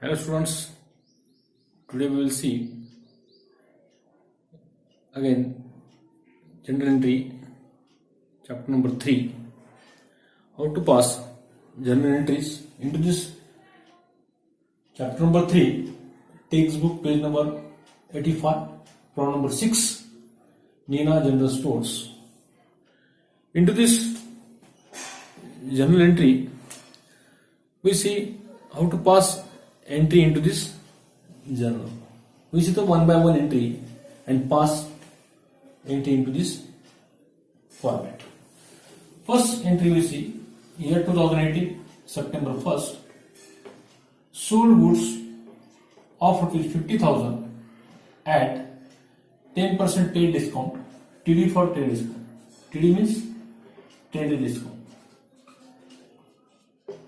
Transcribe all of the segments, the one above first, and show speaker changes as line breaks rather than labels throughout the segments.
Hello students, today we will see again general entry chapter number 3, how to pass general entries into this chapter number 3, textbook page number 85, problem number 6, Nina General Stores. Into this journal entry we see how to pass entry into this journal. We see the one by one entry and pass entry into this format. First entry we see year 2018 September 1st, sold goods of rupees 50,000 at 10% trade discount. TD for trade discount. TD means trade discount.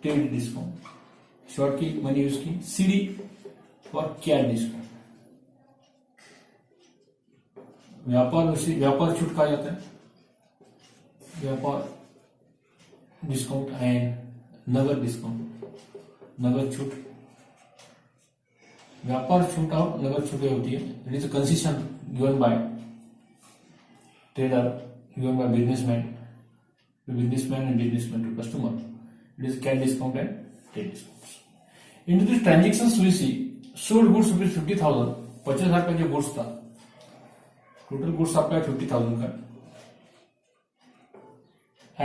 Trade discount short की money use की CD और cash discount. व्यापार छूट कहा जाता है, व्यापार discount and नगद डिस्काउंट. नगद छूट, व्यापार छूट और नगद छूट होती है. It is concession given by trader, given by businessman and businessman to customer. It is cash discount and trade discounts. Into these transactions we see sold goods rupees 50,000. 50,000 का जो गुड्स था, टोटल गुड्स आपका 50,000 का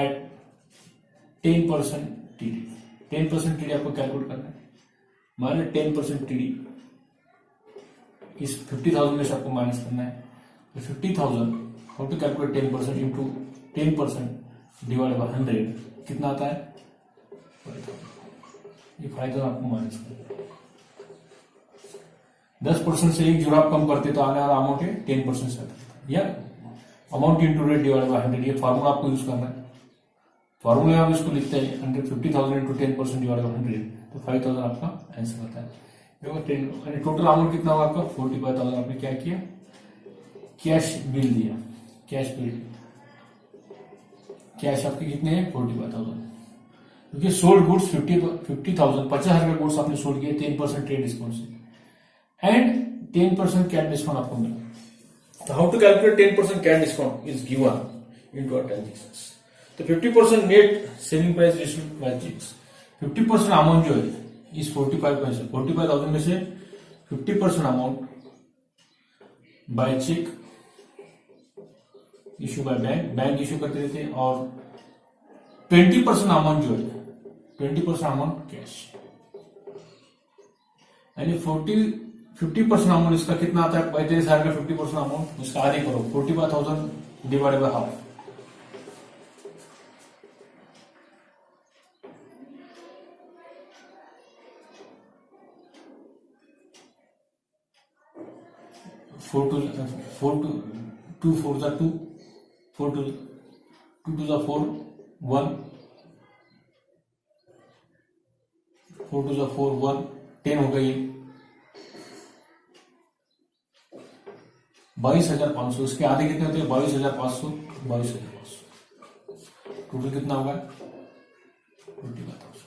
eight 10% TD. 10% TD आपको calculate करना है. मान लो 10% TD इस 50,000 में से आपको माइनस करना है. तो 50,000 how to calculate 10% into 10% divide by 100 कितना आता है? ये 5,000 आपको माइनस करना. 10% से एक जुड़ा आप कम करते तो आने वाला अमाउंट है 10% से आता. या amount into rate divide by 100, ये फार्मूला आपको यूज करना है. फार्मूला आप इसको लिखते हैं 150,000 इंटू 10% डिवाइड बाय 100, तो 5,000 आपका आंसर आता है. देखो टोटल अमाउंट कितना होगा आपका 45,000. आपने क्या किया? कैश बिल दिया. कैश बिल, कैश आपके कितने हैं? 45,000. क्योंकि सोल्ड गुड्स 50,000 50,000 का गुड्स आपने सोल्ड किया 10% ट्रेड डिस्काउंट से एंड 10% कैश डिस्काउंट आपको मिला. तो how to calculate 10% cash discount is given into our transactions. तो 50% net selling price received by cheques. 50% amount जो है इस 45,000 में से 50% amount by cheque issue by bank issue करते रहते हैं, और 20% अमाउंट जो है 20% अमाउंट कैश. यानी 50% अमाउंट इसका कितना आता है? 35,000 का 50% अमाउंट उसका आधे करो. 45,000 divided by half. Two four जा 2, 4 टू जा 4, 1, 4 टू जा 4, 1, 10 हो गई. 22,500. इसके आधे कितने होते हैं? 22,500. 22,500 टोटल कितना होगा? 45,000.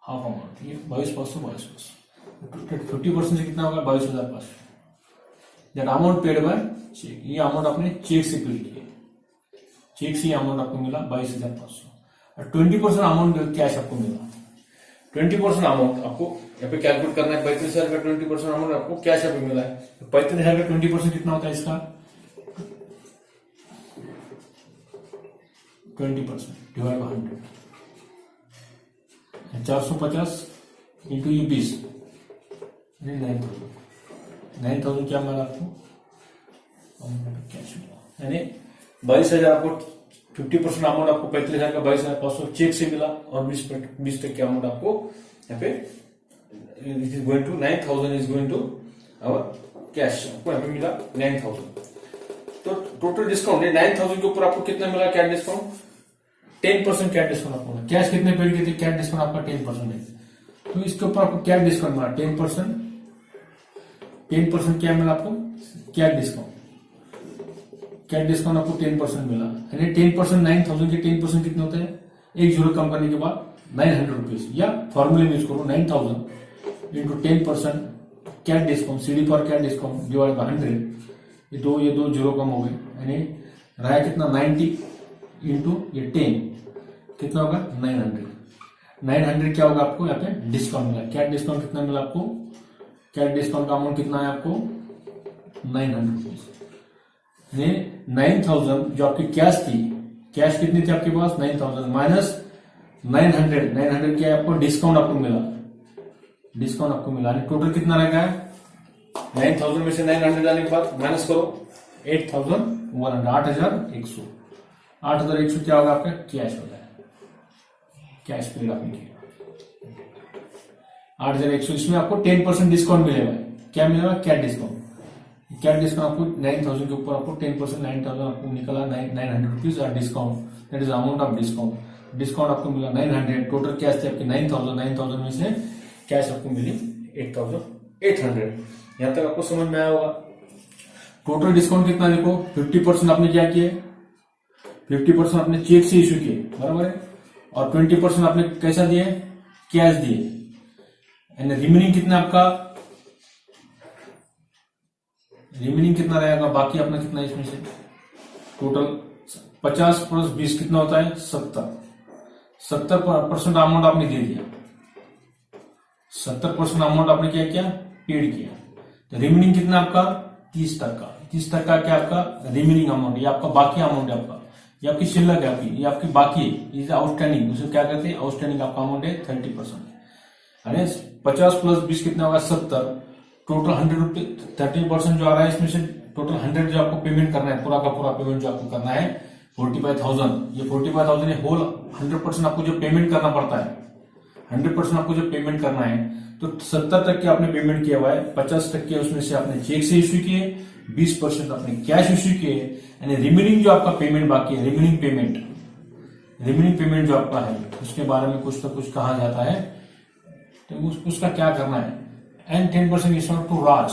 हाफ अमाउंट ये 22,500. 50% से कितना होगा? 22,500. That amount paid by cheque. ये अमाउंट आपने चेक से पेड किया. चेक से अमाउंट आपको मिला 22,500. और 20% अमाउंट कैश आपको मिला. 20% अमाउंट आपको यहाँ पे कैलकुलेट करना है. 35,000 का 20% अमाउंट आपको कैश यहाँ पे मिला है. तो 35,000 का 20% कितना होता है इसका? 20% डिवाइड बाय 100. 450 इंटू ये 20, 9,000. 9,000 क्या मिला आपको? कैश मिला. यानी 22,000 आपको 50% अमाउंट आपको 35,000 का 22,500 चेक से मिला, और 20% अमाउंट आपको यहाँ पे it is going to 9,000 is going to our cash. आपको यहाँ पे मिला 9,000. तो टोटल डिस्काउंट 9,000 के ऊपर आपको कितना मिला? कैश डिस्काउंट 10% कैश डिस्काउंट आपको मिला. कैश कितने पेड किए थे? कैश डिस्काउंट आपका 10% है. तो इसके ऊपर आपको कैश डिस्काउंट मिला 10%. 10% क्या मिला आपको? Cash discount. कैश डिस्काउंट आपको 10% मिला. यानी 10% 9,000 के 10% कितने होते हैं? एक जीरो कम करने के बाद 900 रुपीज, या फॉर्मूले में यूज करो 9,000 into 10% cash discount, CD for cash discount divide by 100, ये दो जीरो कम हो गए, यानी रहा कितना 90 इंटू ये 10 कितना होगा 900 क्या होगा आपको यहाँ पे डिस्काउंट मिला। कैट डिस्काउंट कितना मिला आपको, कैट डिस्काउंट का अमाउंट कितना है आपको 900 रुपीज। 9000 जो आपकी कैश थी, कैश कितनी थी आपके पास 9000 माइनस 900 क्या है आपको डिस्काउंट आपको मिला, डिस्काउंट आपको मिला, टोटल कितना रहेगा 9000 में से 900 जाने के बाद माइनस करो 8100 8100 क्या होगा आपका कैश होता है, कैश पेड आपने किया 8100। इसमें आपको 10% डिस्काउंट मिलेगा, क्या मिलेगा कैट डिस्काउंट। कैट डिस्काउंट आपको 9000 के ऊपर आपको 10% 9000 आपको निकला 900 रुपीज और discount, that is amount of discount. Discount आपको मिला 900, टोटल कैश थी आपकी 9000 में से कैश आपको मिली 8800। यहां तक आपको समझ में आया होगा। टोटल डिस्काउंट कितना देखो 50% आपने क्या किया, 50% आपने चेक से इश्यू किए बराबर है, और 20% आपने कैसा दिए कैश दिए, एंड रिमेनिंग कितना आपका, रिमेनिंग कितना रहेगा बाकी अपना कितना इसमें से टोटल 50 प्लस 20 कितना होता है 70% अमाउंट आपने दे दिया, 70% अमाउंट आपने क्या किया पेड किया, तो रिमेनिंग कितना आपका 30% क्या आपका रिमेनिंग अमाउंट, ये आपका बाकी अमाउंट है आपका, ये आपकी शिल्लक है आपकी, ये आपकी बाकी है, ये आउटस्टैंडिंग, उसे क्या कहते हैं आउटस्टैंडिंग आपका अमाउंट है 30%। यानी 50 प्लस 20 कितना होगा 70, टोटल 100 रुपीज 30% जो आ रहा है इसमें से टोटल 100 जो आपको पेमेंट करना है, पूरा का पूरा पेमेंट जो आपको करना है 45,000, ये 45,000 ये होल 100% आपको जो पेमेंट करना पड़ता है, 100% आपको जो पेमेंट करना है, तो 70% आपने पेमेंट किया हुआ है, 50% उसमें से आपने चेक से इश्यू किए, 20% आपने कैश इश्यू किए, यानी रिमेनिंग जो आपका पेमेंट बाकी है, रिमेनिंग पेमेंट जो आपका है उसके बारे में कुछ तो कुछ कहा जाता है, तो उसका क्या करना है, एंड 10% डिस्काउंट टू राज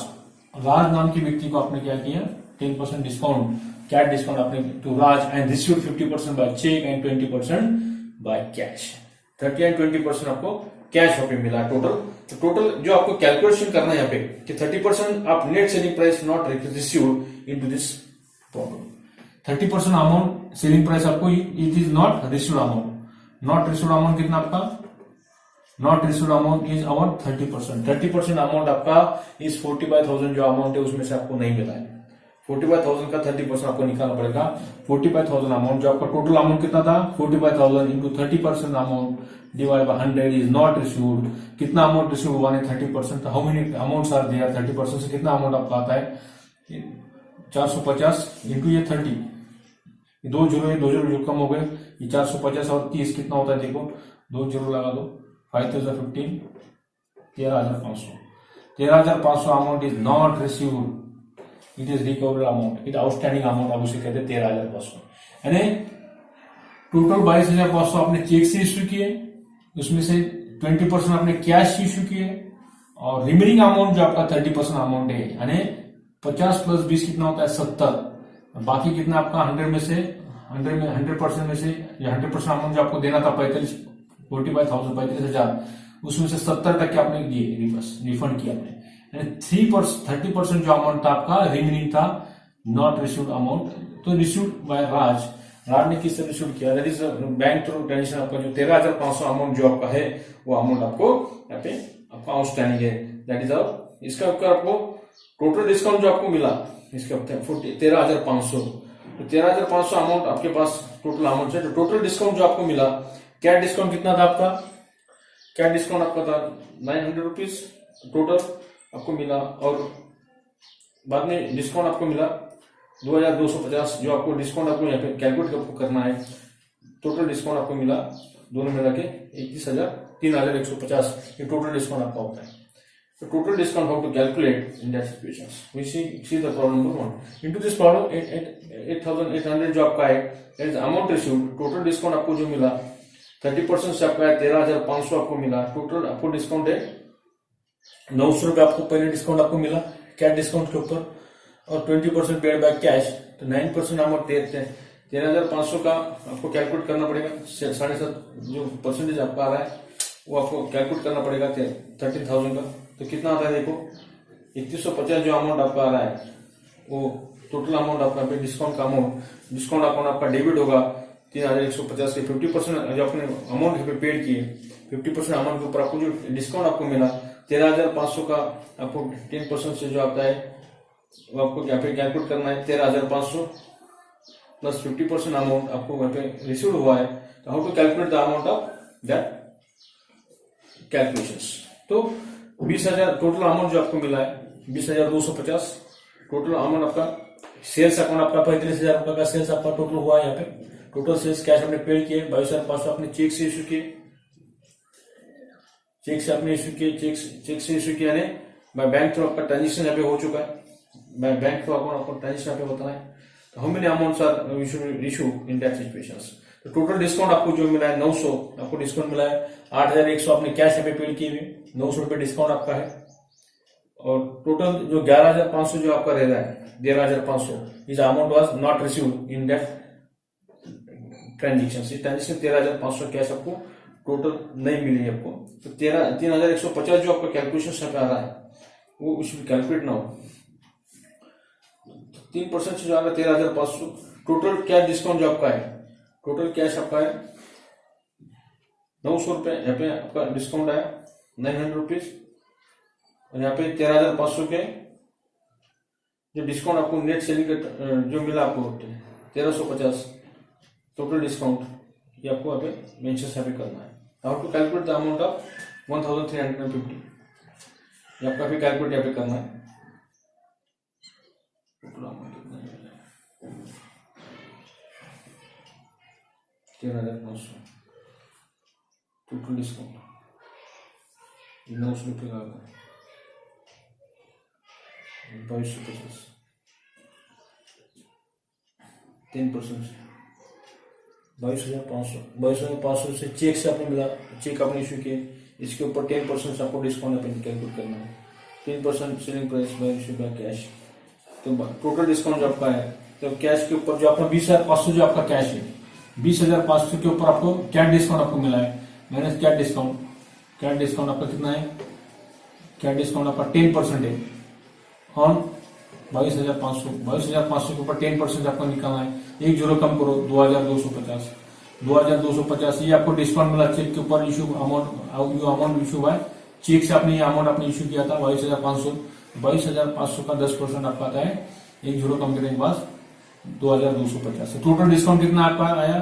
नाम के व्यक्ति को आपने क्या किया 10% डिस्काउंट कैट डिस्काउंट आपने to Raj and receive 50% by cheque and 20% by cash, 30 and 20% आपको कैश यहाँ पे मिला टोटल। तो टोटल जो आपको कैलकुलेशन करना है यहाँ पे कि 30% आप net selling price not received into this problem, 30% amount selling price आपको it is not received amount, not received amount कितना आपका, not received amount is amount 30% amount आपका इस 45,000 जो अमाउंट है उसमें से आपको नहीं मिला है, 45,000 का 30% आपको निकालना पड़ेगा। 45,000 अमाउंट जो आपका टोटल अमाउंट कितना था 45,000 into 30% amount divide by 100 is not received, कितना अमाउंट रिसीव हुआ है 30%, how many amounts are there, 30% से कितना अमाउंट आपका आता है 450 इंटू ये 30, दो जीरो कम हो गए, ये 450 और 30 कितना होता है देखो, 2 जीरो लगा दो, 5,015 13,500 amount is not received, it is recovered amount, it outstanding amount आप उसे कहते हैं 13,500, यानी टोटल 22,500 आपने चेक से इश्यू किए, उसमें से 20% आपने कैश इश्यू किए, और रिमेनिंग अमाउंट जो आपका 30% अमाउंट है, यानी 50 प्लस 20 कितना होता है 70, बाकी कितना आपका 100% में से 100% अमाउंट जो आपको देना था 45,000 उसमें से 70% आपने दिए रिफंड किया आपने, यानी 30% जो अमाउंट था आपका रिमेनिंग था नॉट रिसीव्ड अमाउंट, तो रिसीव्ड बाय राज ने किस तरह रिसीव किया, that is bank through transaction, आपका जो 13,500 अमाउंट जो आपका है वो अमाउंट आपको यहाँ पे आपका आउटस्टैंडिंग है, दैट इज इसका आपको टोटल डिस्काउंट जो आपको मिला इसके 13,500, तो 13,500 अमाउंट आपके पास टोटल अमाउंट है, तो टोटल डिस्काउंट जो आपको मिला, क्या डिस्काउंट कितना था आपका, क्या डिस्काउंट आपका था 900 रुपीज टोटल आपको मिला, और बाद में डिस्काउंट आपको मिला 2,250, जो आपको डिस्काउंट आपको यहाँ पे कैलकुलेट आपको करना है, टोटल डिस्काउंट आपको मिला दोनों मिला के 3,150, ये टोटल डिस्काउंट आपका होता है। तो total discount how to calculate in that situations, we see the problem number 1 into this problem 8,800 जो आपका है that is amount received, total discount आपको जो मिला 30% से आपका है 13,500 आपको मिला, टोटल आपको डिस्काउंट है 900 रुपए आपको पहले डिस्काउंट आपको मिला कैश डिस्काउंट के ऊपर, और 20% पेड बाय कैश, तो 9% अमाउंट 13,500 का आपको कैलकुलेट करना पड़ेगा, 7.5 जो परसेंटेज आपका आ रहा है वो आपको कैलकुलेट करना पड़ेगा 13,000 का, तो तो कितना आता है देखो, 3150 जो अमाउंट आपका आ रहा है वो टोटल अमाउंट आपका डिस्काउंट का अमाउंट, डिस्काउंट अकाउंट आपका डेबिट होगा 3150 के 50% जो आपने अमाउंट पे पेड किए, 50% अमाउंट के ऊपर आपको जो डिस्काउंट आपको मिला 13,500 का आपको 10% से जो आता है वो आपको यहाँ पे कैलकुलेट करना है। 13,500 प्लस 50% अमाउंट आपको वहां पे रिसीव हुआ है। तो how to calculate the amount of that calculations. तो 20,000 टोटल अमाउंट जो आपको मिला है 20,250 टोटल अमाउंट आपका सेल्स अकाउंट आपका 35,000 रुपए का सेल्स आपका टोटल हुआ है। यहाँ पे टोटल सेल्स कैश आपने पेड किए 22,500 आपने चेक से इश्यू किए, चेक से आपने इश्यू किए, चेक से इश्यू किया यानी बाय बैंक थ्रू आपका ट्रांजेक्शन यहाँ पे हो चुका है, बाय बैंक थ्रू अकाउंट आपको ट्रांजेक्शन यहाँ पे बताना है। तो how many amounts are issue in that situations. तो टोटल डिस्काउंट आपको जो मिला है 900 आपको डिस्काउंट मिला है। 8,100 आपने कैश यहाँ पे पेड किए हुए, 900 रुपए डिस्काउंट आपका है। और टोटल जो 11,500 जो आपका रह रहा है 13,500 is amount was not received in that transaction. Transaction 13,500 cash आपको टोटल नहीं मिली आपको। तो 3,150 जो आपका कैलकुलेशन यहाँ पे आ रहा है वो उसमें कैलकुलेट ना हो। 3% से जो आ रहा है 13,500 टोटल कैश डिस्काउंट जो आपका है, टोटल कैश आपका है 900 रुपए यहाँ पे आपका डिस्काउंट आया 900 रुपीज। और यहाँ पे 13,500 के जो डिस्काउंट आपको नेट सेलिंग जो मिला आपको 1,350 टोटल डिस्काउंट ये आपको यहाँ पे मेंशन यहाँ पे करना है। How to calculate the amount of 1,350 ये आपका भी कैलकुलेट यहाँ पे करना है। टोटल अमाउंट कितना है 13,500 टोटल डिस्काउंट 900 रुपये का आ गया 2250 10% 22,500 से चेक से आपने मिला, चेक आपने इश्यू किए, इसके ऊपर 10% से आपको डिस्काउंट आपने कैलकुलेट करना है। 10% selling price by issue by cash. तो टोटल डिस्काउंट जो आपका है तो कैश के ऊपर जो आपका 20,500 जो आपका कैश है 20,500 के ऊपर आपको क्या डिस्काउंट आपको मिला है माइनस क्या डिस्काउंट आपका कितना है, क्या डिस्काउंट आपका 10% है ऑन 22,500 के ऊपर 10% आपको निकालना है। एक जीरो कम करो 2,250 ये आपको डिस्काउंट मिला चेक के ऊपर इशू अमाउंट इशू हुआ है। चेक से आपने ये अमाउंट आपने इशू किया था 22,500 का 10% आपका आता है। एक जीरो कम करने के बाद 2,250 टोटल डिस्काउंट कितना आपका आया,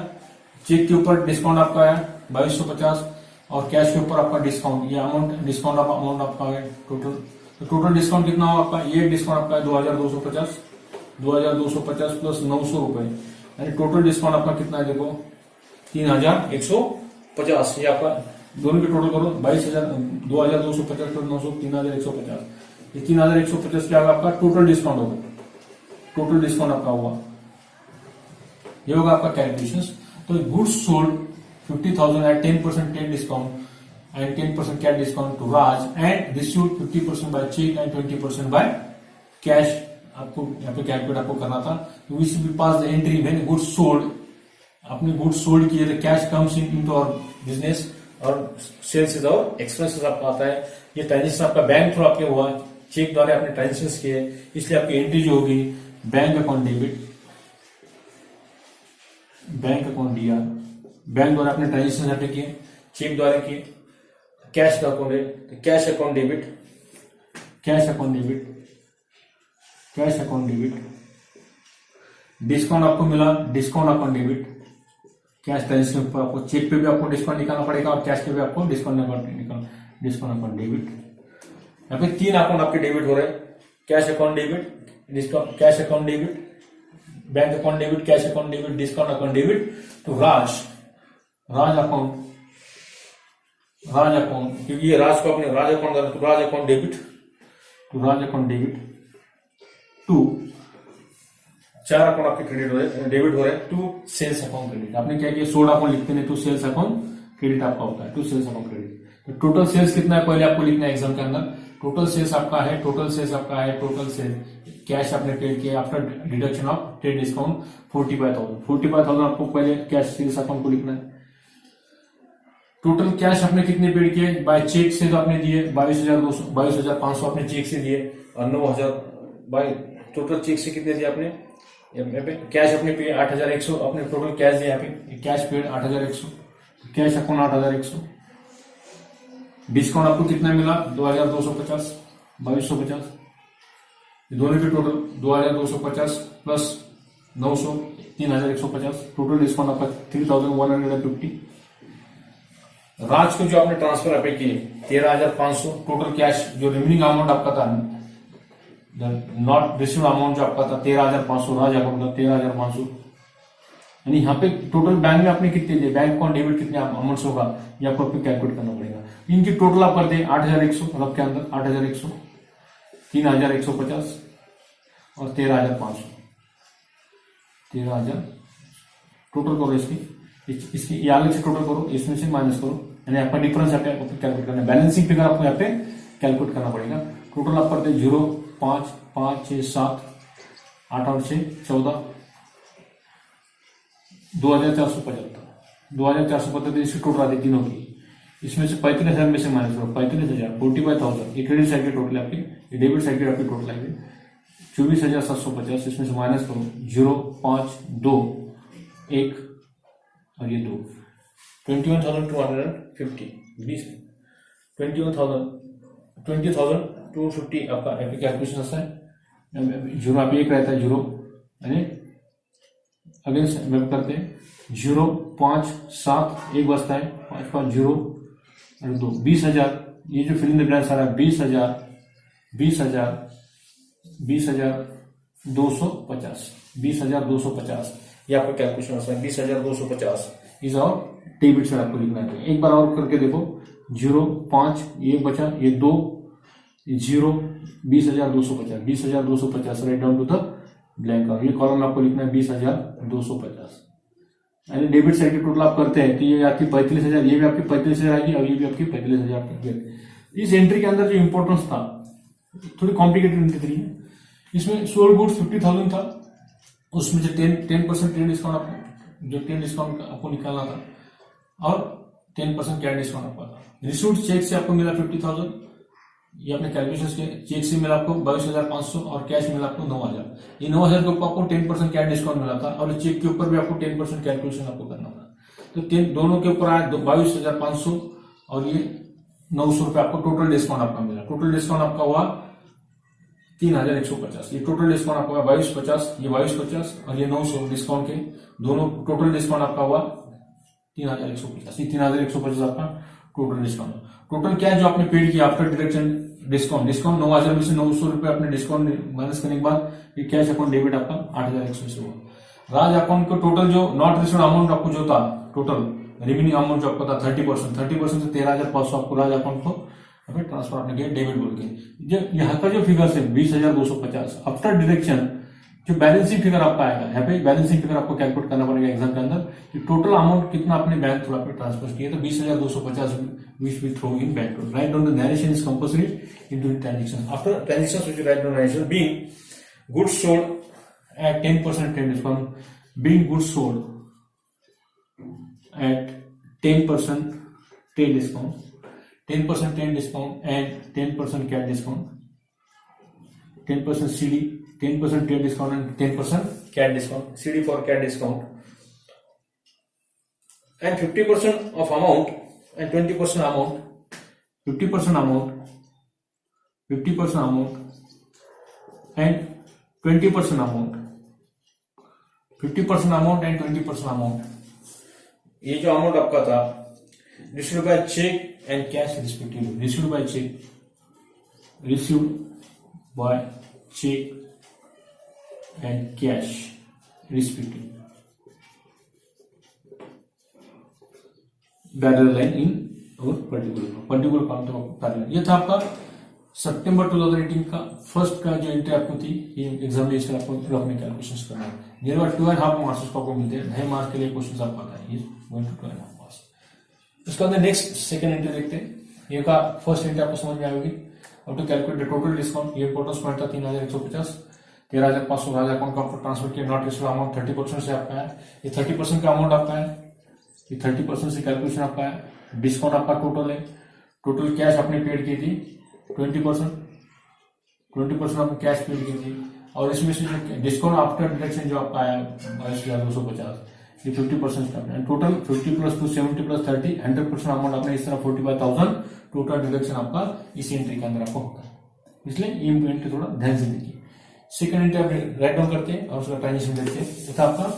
चेक के ऊपर डिस्काउंट आपका आया 2,250 और कैश के ऊपर आपका डिस्काउंट ये अमाउंट डिस्काउंट अमाउंट आपका है टोटल डिस्काउंट कितना हो आपका, ये डिस्काउंट आपका है 2,250 प्लस 900 रुपए यानी टोटल डिस्काउंट आपका कितना है देखो 3,150। ये आपका दोनों के टोटल करो 2,250 प्लस 900 3,150। ये 3,150 क्या होगा आपका टोटल डिस्काउंट होगा, टोटल डिस्काउंट आपका हुआ ये होगा आपका कैलकुलेशन। तो goods sold 50,000 at 10% ten discount and 10% cash discount to Raj and received 50% by check and 20% by cash आपको यहाँ पे कैलकुलेट आपको करना था। तो we should pass the entry when goods sold, अपने गुड्स सोल्ड किए तो cash comes into our business और सेल्स इज आवर एक्सपेंसेस आपका आता है। ये ट्रांजेक्शन आपका बैंक थ्रू आपके हुआ, चेक द्वारा आपने ट्रांजेक्शन किए इसलिए आपकी एंट्री जो होगी bank account debit, bank account दिया, बैंक द्वारा आपने ट्रांजेक्शन यहाँ पे किए, चेक द्वारा किए, कैश का अकाउंट है तो कैश अकाउंट डेबिट, डिस्काउंट आपको मिला discount account debit, cash transaction पर आपको चेक पे भी आपको डिस्काउंट निकालना पड़ेगा और कैश पे भी आपको डिस्काउंट अकाउंट डेबिट। यहाँ पे 3 अकाउंट आपके डेबिट हो रहे हैं, cash account debit, cash account debit, bank account debit, cash account debit, discount account debit to Raj account क्योंकि ये राज को अपने Raj account debit to 4 account आपके डेबिट हो रहे हैं टू सेल्स अकाउंट क्रेडिट। आपने क्या किया सोल्ड अकाउंट लिखते नहीं टू सेल्स अकाउंट क्रेडिट आपका होता है, टू सेल्स अकाउंट क्रेडिट। तो टोटल सेल्स कितना है पहले आपको लिखना है एग्जाम के अंदर। टोटल सेल्स आपका है टोटल सेल्स कैश आपने पेड किया after deduction of trade discount 45,000 आपको पहले कैश सेल्स अकाउंट को लिखना है। टोटल कैश आपने कितने पेड किए बाय चेक से, तो आपने दिए 22,500 आपने चेक से दिए, और 9,000 बाय टोटल चेक से कितने दिए आपने, यहाँ पे कैश अपने पे 8,100 अपने टोटल कैश दिया, यहाँ पे cash paid 8,100, cash account 8,100, discount आपको कितना मिला 2,250, 2,250, दोनों के टोटल 2,250 प्लस 900 3,150, टोटल डिस्काउंट आपका 3,150। राज को जो आपने ट्रांसफर आपने किए 13,500, टोटल कैश जो रिमेनिंग अमाउंट आपका था नॉट रिसीव्ड अमाउंट जो आपका था 13,500, राज अकाउंट का 13,500, यानी यहाँ पे टोटल बैंक में आपने कितने दिए, बैंक अकाउंट डेबिट कितने अमाउंट होगा ये आपको कैलकुलेट करना पड़ेगा। इनकी टोटल आप कर दें 8,100, रफ के अंदर 8,100, 3,150 और 13,500, 13,000 टोटल करो इसकी ये अलग से टोटल करो, इसमें से माइनस करो, यानी आपका डिफरेंस यहाँ पे कैलकुलेट करना है। बैलेंसिंग फिगर आपको यहाँ पे कैलकुलेट करना पड़ेगा। टोटल आप करते 0 5 5 6 7 8 और 6 14 2,475 इसकी टोटल आती तीनों की, इसमें से 35,000 में से माइनस करो 35,000 45,000 ये क्रेडिट साइड की टोटल आपकी, ये डेबिट साइड की आपकी टोटल आएगी 24,750, इसमें से माइनस करो 0 5 2 1 और ये 2 21,250 20,250 आपका कैलकुलेशन आता है। जीरो आप एक रहता है जीरो, यानी अगेंस्ट वेब करते हैं 0 5 7 एक बचता है 5 5 0 और 2 20,000, ये जो फिल इन द ब्लैंक्स आ रहा है 20,000 20,250 ये आपका कैलकुलेशन आता है 20,250 इज और डेबिट साइड आपको लिखना है। एक बार और करके देखो 0 5 ये बचा ये 2 0 20,250 right down to the blank और ये कॉलम आपको लिखना है 20,250, यानी डेबिट साइड की टोटल आप करते हैं तो ये आपकी 35,000, ये भी आपकी 35,000 आएगी और ये भी आपकी 35,000। इस एंट्री के अंदर जो इंपॉर्टेंस था थोड़ी कॉम्प्लिकेटेड एंट्री थी, इसमें सोल्ड गुड्स 50,000 था, उसमें से 10% ट्रेड डिस्काउंट जो 10 डिस्काउंट आपको निकालना था और 10% कैश डिस्काउंट आपका था। रिसीव्ड चेक से आपको मिला 50,000, ये अपने कैलकुलेशन के चेक से मिला आपको 22,500 और कैश मिला आपको 9,000। ये 9,000 के ऊपर आपको 10% कैश डिस्काउंट मिला था और चेक के ऊपर भी आपको 10% कैलकुलेशन आपको करना था, तो दोनों के ऊपर आया 22,500 और ये 900 रुपए आपको टोटल डिस्काउंट आपका मिला। टोटल डिस्काउंट आपका हुआ 3,150, ये टोटल डिस्काउंट आपका हुआ 2250, ये 2250 और ये 900 डिस्काउंट के दोनों टोटल डिस्काउंट आपका हुआ 3,150, ये 3,150 आपका टोटल डिस्काउंट। टोटल क्या जो आपने पेड किया आफ्टर डिडक्शन डिस्काउंट 9,000 में से 900 रुपए आपने डिस्काउंट माइनस करने के बाद ये कैश अकाउंट डेबिट आपका 8,100 से हुआ। राज अकाउंट को टोटल जो नॉट रिसीव्ड अमाउंट आपको जो था टोटल रिमेनिंग अमाउंट जो आपका था 30% से 13,500 आपको राज अकाउंट को ट्रांसफर आपने किया डेबिट बोल के। जो यहाँ का जो फिगर है 20,250 आफ्टर डिडक्शन जो बैलेंसिंग फिगर आपका आएगा, यहाँ पे बैलेंसिंग फिगर आपको कैलकुलेट करना पड़ेगा एग्जाम के अंदर कि टोटल अमाउंट कितना अपने बैंक थ्रू आपने ट्रांसफर किया, तो 20,250 which we throw in bank loan. Write down the narration is compulsory into the transaction. After transactions which you write down narration being goods sold at 10% trade discount, being goods sold at 10% trade discount, 10% trade discount and 10% cash discount, 10% CD, 10% trade discount and 10% cash discount, CD for cash discount, and 50% of amount and 20% amount, 50% amount, 50% amount and 20% amount, 50% amount and 20% amount, ये जो amount आपका था received by cheque and cash respectively, received by cheque and cash respectively, parallel line in और particular count parallel. ये था आपका सितंबर 2018 का first का जो एंट्री आपको थी, ये एग्जाम में इसका आपको अपने कैलकुलेशंस करना है। नियर 2.5 मार्क्स उसको आपको मिलते हैं, 2.5 मार्क्स के लिए क्वेश्चन आपको आता है, ये 1 to 2.5 मार्क्स। उसके बाद नेक्स्ट सेकंड एंट्री देखते हैं। ये का फर्स्ट एंट्री आपको समझ में आएगी, अब to calculate the total discount. ये टोटल पॉइंट था 3,150, 13,500 राज अकाउंट का ट्रांसफर किया, नॉट रिसीव्ड अमाउंट 30% से आपका है, ये 30% का अमाउंट आपका है, ये 30% से कैलकुलेशन आपका है डिस्काउंट आपका टोटल है, टोटल कैश आपने पेड की थी 20%, 20% आपने कैश पेड की थी, और इसमें से जो डिस्काउंट आफ्टर डिडक्शन जो आपका आया 22,250, ये 50% आपने टोटल 50 प्लस 2 70 प्लस 30 100% अमाउंट आपने इस तरह 45,000 टोटल डिडक्शन आपका इस एंट्री के अंदर आपको होगा, इसलिए ये एंट्री थोड़ा ध्यान से देखिए। सेकंड एंट्री आप राइट डाउन करते हैं और उसका ट्रांजेक्शन देखते हैं, तथा आपका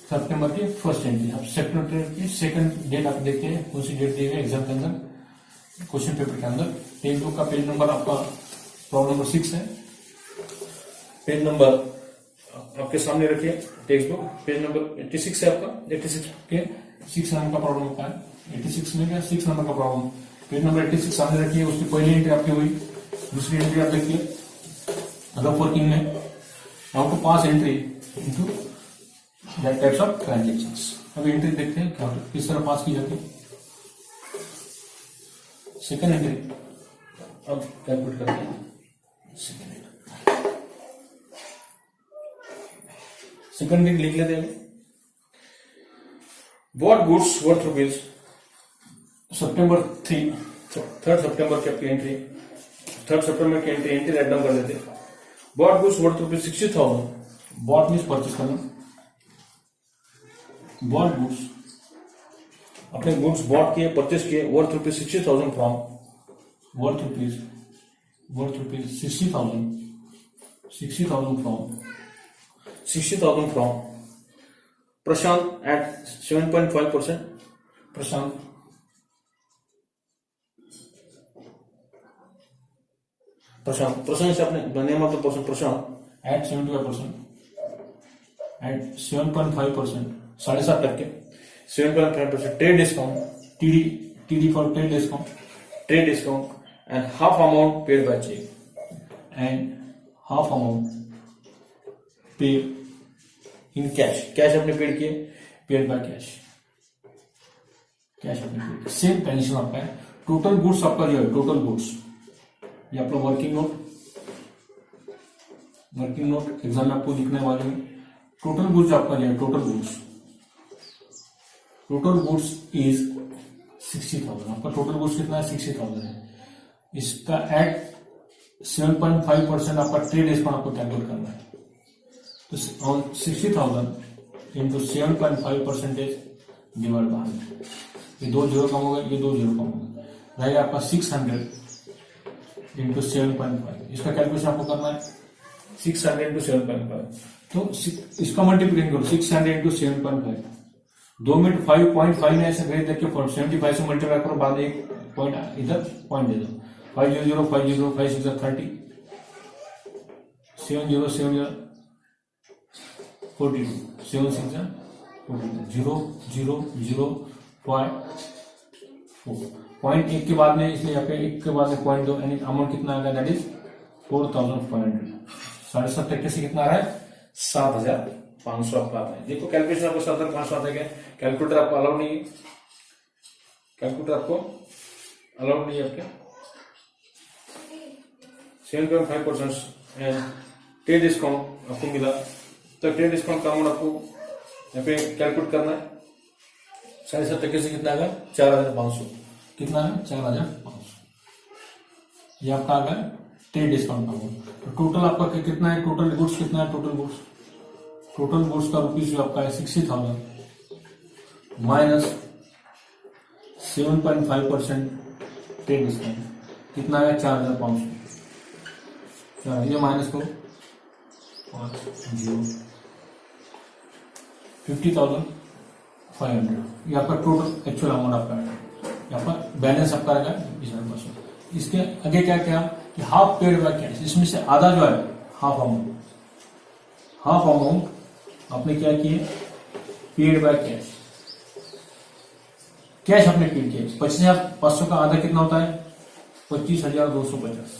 सितंबर की फर्स्ट एंट्री। अब सितंबर की सेकंड डेट आप देखते हैं, कौन सी डेट दी गई एग्जाम के अंदर, क्वेश्चन पेपर के अंदर। टेक्स्ट बुक का पेज नंबर आपका प्रॉब्लम नंबर 6 है, पेज नंबर आपके सामने रखिए, टेक्स्ट बुक पेज नंबर 86 है आपका, 86 के 6 नंबर का प्रॉब्लम होता है, 86 में क्या 6 नंबर का प्रॉब्लम, पेज नंबर 86 सामने रखिए। उसकी पहली एंट्री आपकी हुई, दूसरी एंट्री आप देखिए रफ वर्किंग में, how to pass entry into that types of transactions. अब एंट्री देखते हैं क्या किस तरह पास की जाती है। सेकंड एंट्री अब कैलकुलेट करते हैं। सेकंड एंट्री लिख लेते हैं, बॉट गुड्स वर्थ रुपीज सितंबर 3rd सितंबर की आपकी एंट्री, 3rd सितंबर की एंट्री राइट डाउन कर देते हैं। Bought goods worth rupees 60,000, bought means purchase करना, बॉट गुड्स अपने गुड्स बॉट किए परचेस किए, worth rupees 60,000 from, worth rupees 60,000 from Prashant at 7.5%, Prashant से अपने name of the person Prashant at 75%, at 7.5%, 7.5%, 7.5% trade discount, TD for trade discount and half amount paid by check, and half amount paid in cash, cash अपने paid किए, paid by cash अपने paid. Same condition आपका है, total goods आपका जो है, total goods ये आपका वर्किंग नोट एग्जाम में आपको लिखने वाले में, टोटल गुड्स आपका जो है, टोटल गुड्स इज 60,000, आपका टोटल गुड्स कितना है 60,000 है, इसका एट 7.5% आपका ट्रेड डिस्काउंट आपको कैलकुलेट करना है, तो 60,000 इंटू 7.5% डिवाइड बाय 100, ये 2 जीरो कम हो गए, ये 2 जीरो कम हो गए, रहेगा आपका 600 इंटू 7.5, इसका कैलकुलेशन आपको करना है 600 इंटू 7.5, तो इसका मल्टीप्लिकेशन करो 600 इंटू 7.5, 2 मिनट 5.5 ने ऐसे भेज देख के 75 से मल्टीप्लाई करो, बाद एक पॉइंट इधर पॉइंट दे दो, 500 5 6 30, 70 70 42, 7 6 42, 0 0 0 5 4, पॉइंट एक के बाद में, इसलिए यहाँ पे एक के बाद में पॉइंट 2, यानी अमाउंट कितना आ गया, दैट इज 4,500, 7.5% से कितना आ रहा है 7,500 आपका आता है। देखो कैलकुलेशन आपको 7,500 आता है, कैलकुलेटर आपको अलाउड नहीं है, आपके 7.5% ट्रेड डिस्काउंट आपको मिला, तो ट्रेड डिस्काउंट का अमाउंट आपको यहाँ पे कैलकुलेट करना है, 7.5% से कितना आएगा 4,500, कितना है 4,500, ये आपका आ गया ट्रेड डिस्काउंट का अमाउंट। तो टोटल आपका कितना है, टोटल गुड्स कितना है, टोटल गुड्स का रुपीज जो आपका है 60,000 माइनस 7.5% ट्रेड डिस्काउंट कितना है 4,500, ये माइनस करो 50,500, ये आपका टोटल एक्चुअल अमाउंट आपका है, यहाँ पर बैलेंस आपका रहेगा 20%। इसके आगे क्या क्या कि हाफ पेड बाय कैश, इसमें से आधा जो है हाफ अमाउंट आपने क्या किए पेड बाय कैश आपने पेड किया, 25,500 का आधा कितना होता है 25,250,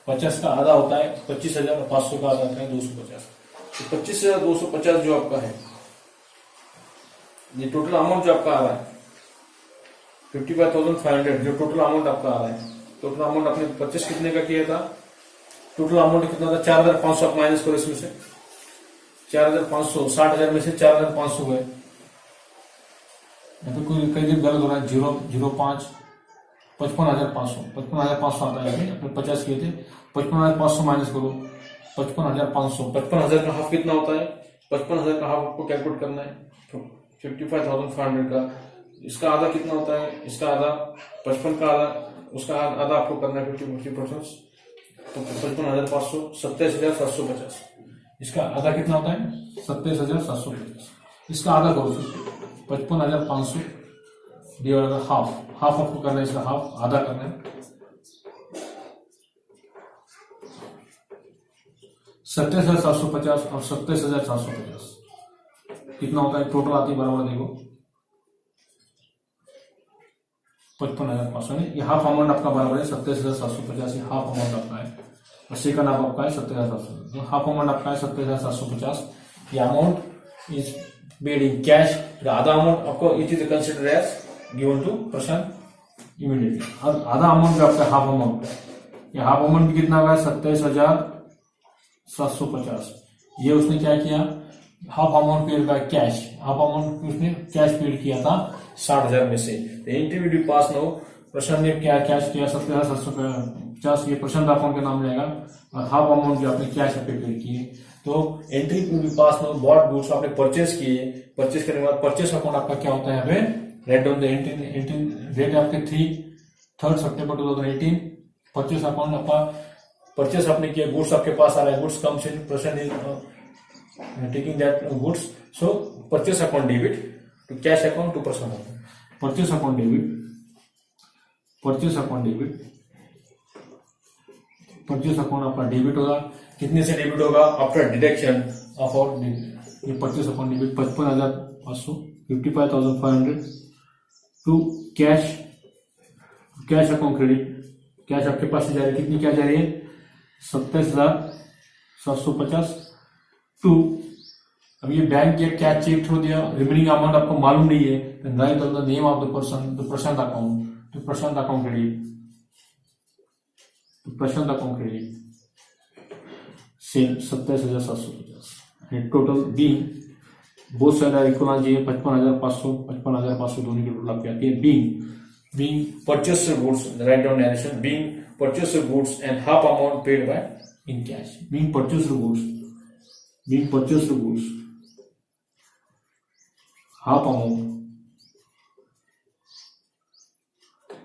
50 का आधा होता है 25,500 का आधा होता है 250, तो 25,250 जो आपका है, ये टोटल अमाउंट जो आपका आ रहा है 55,500, जो टोटल अमाउंट आपका आ रहा है, टोटल अमाउंट आपने परचेस कितने का किया था, टोटल अमाउंट कितना था 4,500, आप माइनस करो इसमें से 4,500, 60,000 में से 4,500 गए, यहाँ पे कोई कई गलत हो रहा है, 0.05 55,500 आता है, अपने 50 किए थे, 55,500 माइनस करो 55,500, 55,000 का हाफ कितना होता है, 55,000 का हाफ आपको कैलकुलेट करना है 55,500 का, इसका आधा कितना होता है, इसका आधा 55 का आधा, उसका आधा आपको करना है 50%, तो 55,500 27,750, इसका आधा कितना होता है 27,750, इसका आधा करो 55,500 डिवाइड बाय हाफ आपको करना है, इसका हाफ आधा करना है 27,750 और 27,750 कितना होता है टोटल आती है बराबर, देखो 55,500, ये हाफ अमाउंट आपका बराबर है 27,750, हाफ अमाउंट आपका है और सेकंड हाफ आपका है 27,750, हाफ अमाउंट आपका है 27,750, ये amount is paid in cash, आधा अमाउंट आपको it is consider as given to Prashant immediately, और आधा अमाउंट जो आपका हाफ अमाउंट है, ये हाफ अमाउंट भी कितना हुआ है 27,750, ये उसने क्या किया, half amount paid by cash, half amount उसने कैश पेड किया था 60,000 में से, तो एंट्री पास नो, प्रशांत ने क्या कैश किया 27,750, ये प्रशांत अकाउंट के नाम रहेगा, और हाफ अमाउंट जो आपने कैश पे पेड किए, तो entry will be pass no, bought goods आपने परचेस किए, परचेस करने के बाद परचेस अकाउंट आपका क्या होता है, यहाँ पे right down the entry date आपके 3 सितंबर 2018, परचेस अकाउंट आपका परचेस आपने किया, गुड्स आपके पास आ रहा है, goods comes in, Prashant is taking that goods, so purchase account debit to cash account to Prashant, purchase account debit, purchase account debit, purchase account आपका डेबिट होगा, कितने से डेबिट होगा, आफ्टर डिडक्शन ऑफ आउट, ये purchase account debit 55,500 55,500 to cash account credit, cash आपके पास से जा रही है, कितनी क्या जा रही है 27,750 टू, अब ये बैंक या क्या चेक थ्रू दिया, रिमेनिंग अमाउंट आपको मालूम नहीं है, right on the name of the person, the Prashant account, तो प्रशांत अकाउंट क्रेडिट, तो Prashant account credit same 27,750, total be both side are equal आना चाहिए, 55,500 दोनों की टोटल आपकी आती है, being purchased goods, write down narration, being purchased goods and half amount paid by in cash, being purchased goods, half amount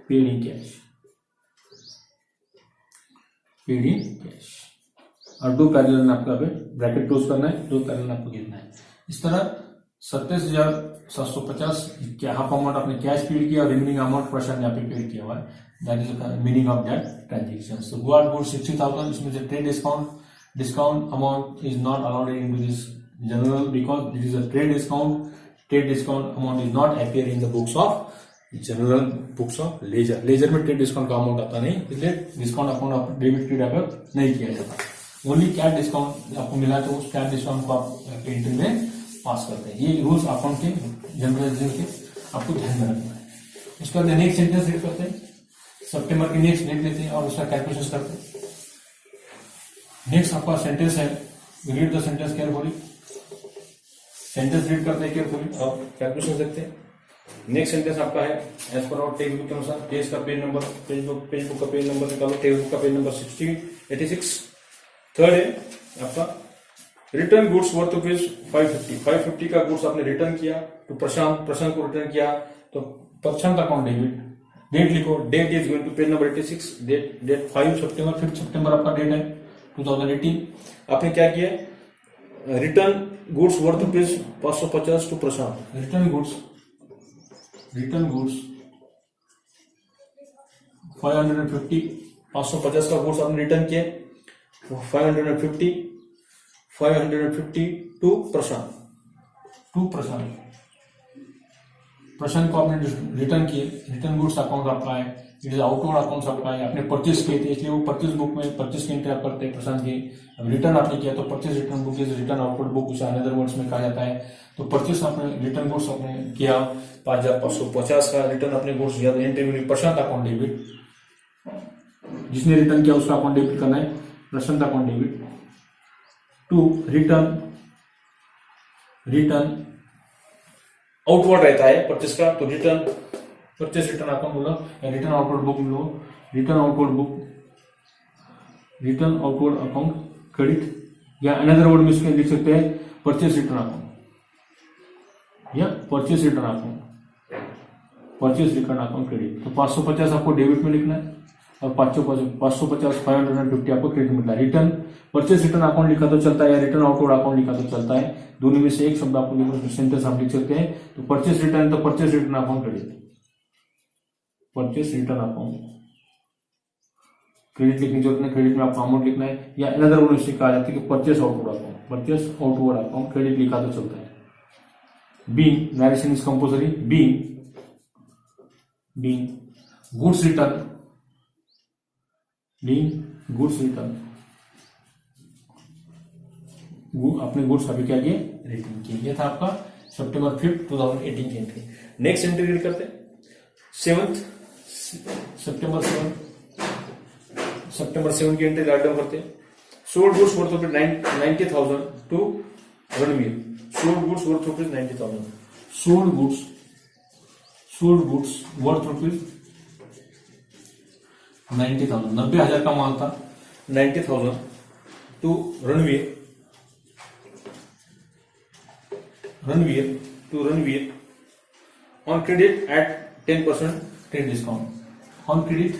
paid in cash, और दो parallel आपका ब्रैकेट क्लोज करना है, दो पैरेलल आपको गिनना है, इस तरह 27,750 क्या हाफ अमाउंट आपने कैश पेड किया और रिमेनिंग अमाउंट प्रशांत यहाँ पे पेड किया हुआ है, that is the meaning of that transaction. So good good 60,000, इसमें से trade discount amount is not allowed in to this journal because this is a trade discount amount is not appear in the books of journal, books of ledger में trade discount का amount आता नहीं, इसलिए discount account debit credit नहीं किया जाता, only cash discount आपको मिला है तो उस कैश डिस्काउंट को आप एंट्री में पास करते हैं, ये रूल्स अकाउंट के जनरल के आपको ध्यान में रखना है। उसके बाद नेक्स्ट सेंटेंस रीड करते हैं, सितंबर की नेक्स्ट डेट लेते हैं और उसका कैलकुलेशन करते हैं। नेक्स्ट आपका सेंटेंस है, read the sentence carefully, sentence read करते हैं केयरफुली और कैलकुलेशन देखते हैं। नेक्स्ट सेंटेंस आपका है as per hour text book के अनुसार, पेज का पेज नंबर, पेज बुक का पेज नंबर निकालो, टेक्स्ट बुक का पेज नंबर 86। थर्ड है आपका रिटर्न गुड्स वर्थ रुपीज 550 का गुड्स आपने रिटर्न किया तो प्रशांत को रिटर्न किया, तो प्रशांत अकाउंट डेबिट, डेट लिखो, date is going to page number 86, date 5 सितंबर आपका डेट है 2018। आपने क्या किया, return goods worth rupees 550 to Prashant, return goods 550 का गुड्स आपने रिटर्न किया, 550 टू प्रशांत को आपने रिटर्न किए, रिटर्न गुड्स अकाउंट आपका है, इट इज आउटवर्ड अकाउंट आपका है, आपने परचेस किए थे इसलिए वो परचेस बुक में परचेस की एंट्री आप करते हैं प्रशांत की। अब रिटर्न आपने किया तो purchase return book is return outward book, उसे अनदर वर्ड्स में कहा जाता है। तो परचेस आपने रिटर्न गुड्स आपने किया 5,550 का रिटर्न अपने गुड्स किया, तो एंट्री में प्रशांत अकाउंट डेबिट, जिसने रिटर्न किया उसका अकाउंट डेबिट करना है, Prashant account debit to return outward रहता है परचेस का, तो रिटर्न परचेस रिटर्न अकाउंट बोलो या रिटर्न आउटवर्ड बुक लो, return outward book, return outward account credit, या अनदर वर्ड में इसमें लिख सकते हैं परचेस रिटर्न अकाउंट या purchase return account, purchase return account credit. तो 550 आपको डेबिट में लिखना है और 550 550 आपको क्रेडिट मिलता है। रिटर्न परचेस रिटर्न अकाउंट लिखा तो चलता है या रिटर्न आउटवर्ड अकाउंट लिखा तो चलता है, दोनों में से एक शब्द आपको सेंटेंस आप लिख सकते हैं। तो परचेस रिटर्न, तो purchase return account credit, purchase return account credit लिखने की जरूरत नहीं, क्रेडिट में आपको अमाउंट लिखना है, या अनदर वर्ड में कहा जाता है कि purchase outward account, purchase outward account credit लिखा तो चलता है। Being narration is compulsory, being goods return, being goods return, अपने गुड्स अभी क्या किए, रिटर्न किए। ये था आपका सितंबर 5 2018 की एंट्री। नेक्स्ट एंट्री रीड करते हैं 7 सितंबर 7 की एंट्री राइट डाउन करते हैं। Sold goods worth rupees 90,000 to Ranveer, sold goods worth rupees 90,000, sold goods worth rupees 90,000, 90,000 का माल था, 90,000 to Ranveer on credit at 10% trade discount, on credit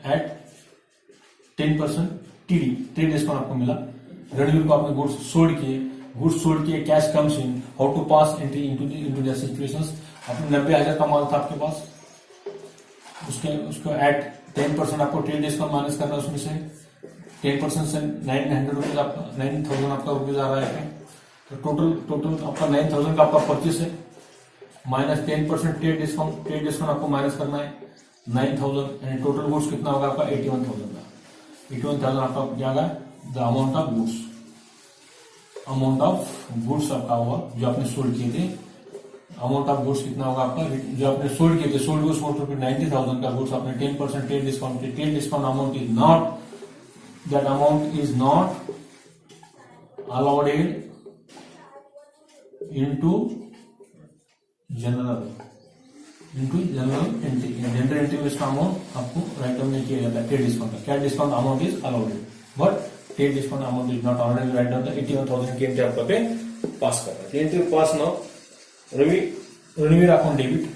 at 10% trade discount आपको मिला। रणवीर को आपने गुड्स सोल्ड किए, cash comes in, how to pass entry into the situations. आपने 90,000 का माल था आपके पास, उसको एट 10% आपको ट्रेड डिस्काउंट माइनस करना है, उसमें से 10% से 900 रुपीज आपका 9,000 आपका रुपीज आ रहा है। तो टोटल आपका 9,000 का आपका परचेस है, माइनस 10% ट्रेड डिस्काउंट आपको माइनस करना है 9,000, एंड टोटल गुड्स कितना होगा आपका 81,000 का। 81,000 आपका क्या होगा, द अमाउंट ऑफ गुड्स आपका होगा जो आपने सोल्ड किए थे। अमाउंट ऑफ गुड्स कितना होगा आपका, जो आपने सोल्ड किए थे, सोल्ड गुड्स वर्थ रुपीज 90,000 का गुड्स आपने 10% ट्रेड डिस्काउंट किया। Trade discount amount is not, that amount is not allowed into general entry. General entry में इसका अमाउंट आपको राइट डाउन नहीं किया जाता है ट्रेड डिस्काउंट का। क्या discount amount is allowed, but trade discount amount is not allowed, right down the 81,000 की एंट्री आपका पे पास कर रहा है। Entry pass now Ranveer account debit,